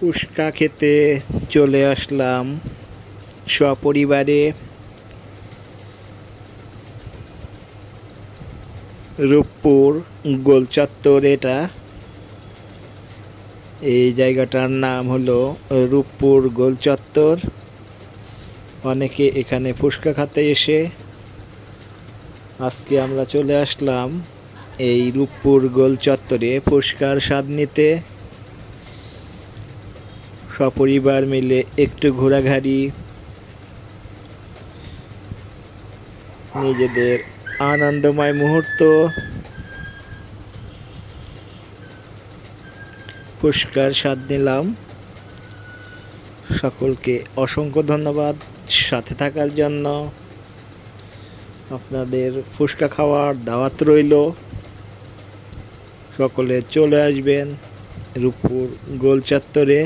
ফুচকা খেতে চলে আসলাম সপরিবারে রূপপুর গোলচত্বর। এটা এই জায়গাটার নাম হলো রূপপুর গোলচত্বর। অনেকে এখানে ফুচকা খেতে এসে আজকে আমরা চলে আসলাম এই রূপপুর গোলচত্বরে ফুচকার স্বাদ নিতে। সপরিবার মিলে একটু ঘোরাঘুরি, নিজেদের আনন্দময় মুহূর্ত। ফুচকার স্বাদ নিলাম। সকলকে অসংখ্য ধন্যবাদ সাথে থাকার জন্য। আপনাদের ফুচকা খাওয়ার দাওয়াত রইল। সকলে চলে আসবেন রূপপুর গোলচত্বরে।